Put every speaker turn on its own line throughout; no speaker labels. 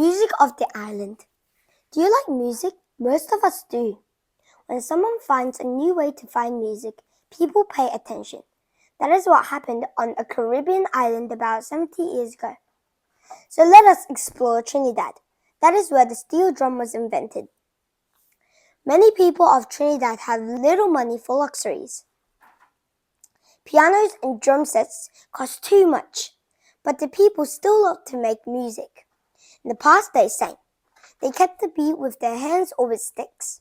Music of the island. Do you like music? Most of us do. When someone finds a new way to find music, people pay attention. That is what happened on a Caribbean island about 70 years ago. So let us explore Trinidad. That is where the steel drum was invented. Many people of Trinidad have little money for luxuries. Pianos and drum sets cost too much, but the people still love to make music. In the past they sang. They kept the beat with their hands or with sticks.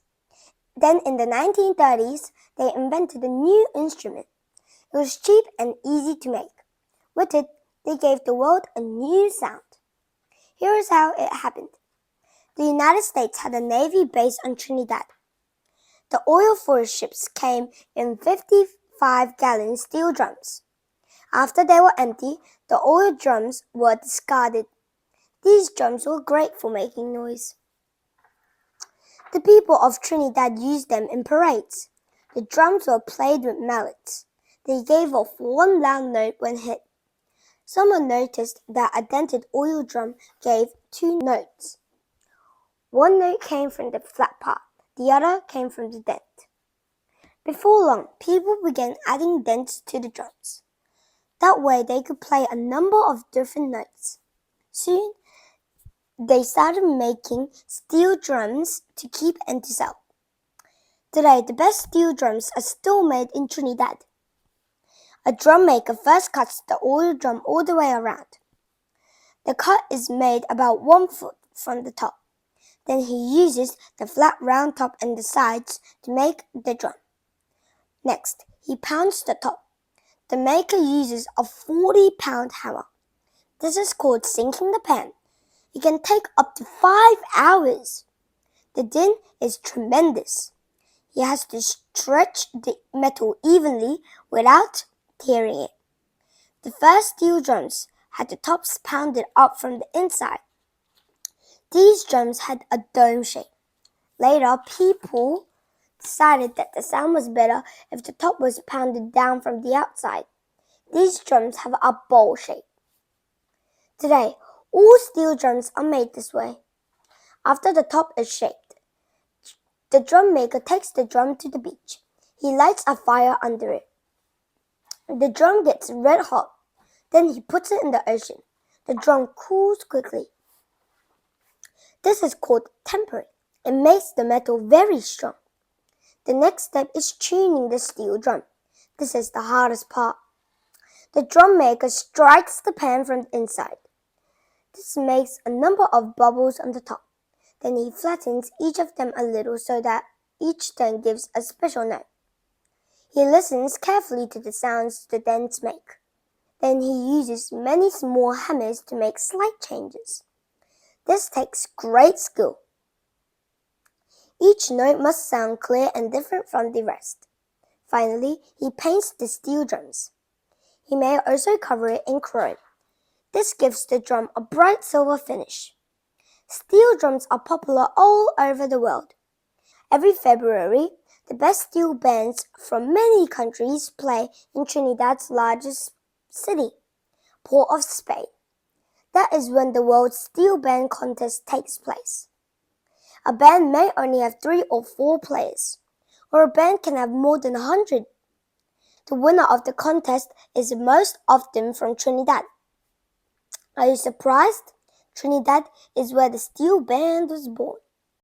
Then in the 1930s, they invented a new instrument. It was cheap and easy to make. With it, they gave the world a new sound. Here is how it happened. The United States had a navy base on Trinidad. The oil for its ships came in 55-gallon steel drums. After they were empty, the oil drums were discarded. These drums were great for making noise. The people of Trinidad used them in parades. The drums were played with mallets. They gave off one loud note when hit. Someone noticed that a dented oil drum gave two notes. One note came from the flat part, the other came from the dent. Before long, people began adding dents to the drums. That way they could play a number of different notes. Soon, they started making steel drums to keep and to sell. Today, the best steel drums are still made in Trinidad. A drum maker first cuts the oil drum all the way around. The cut is made about 1 foot from the top. Then he uses the flat round top and the sides to make the drum. Next, he pounds the top. The maker uses a 40-pound hammer. This is called sinking the pan. It can take up to 5 hours. The din is tremendous. He has to stretch the metal evenly without tearing it. The first steel drums had the tops pounded up from the inside. These drums had a dome shape. Later, people decided that the sound was better if the top was pounded down from the outside. These drums have a bowl shape. Today, all steel drums are made this way. After the top is shaped, the drum maker takes the drum to the beach. He lights a fire under it. The drum gets red hot. Then he puts it in the ocean. The drum cools quickly. This is called tempering. It makes the metal very strong. The next step is tuning the steel drum. This is the hardest part. The drum maker strikes the pan from the inside. This makes a number of bubbles on the top. Then he flattens each of them a little so that each dent gives a special note. He listens carefully to the sounds the dents make. Then he uses many small hammers to make slight changes. This takes great skill. Each note must sound clear and different from the rest. Finally, he paints the steel drums. He may also cover it in chrome. This gives the drum a bright silver finish. Steel drums are popular all over the world. Every February, the best steel bands from many countries play in Trinidad's largest city, Port of Spain. That is when the World Steel Band Contest takes place. A band may only have 3 or 4 players, or a band can have more than 100. The winner of the contest is most often from Trinidad. Are you surprised? Trinidad is where the steel band was born.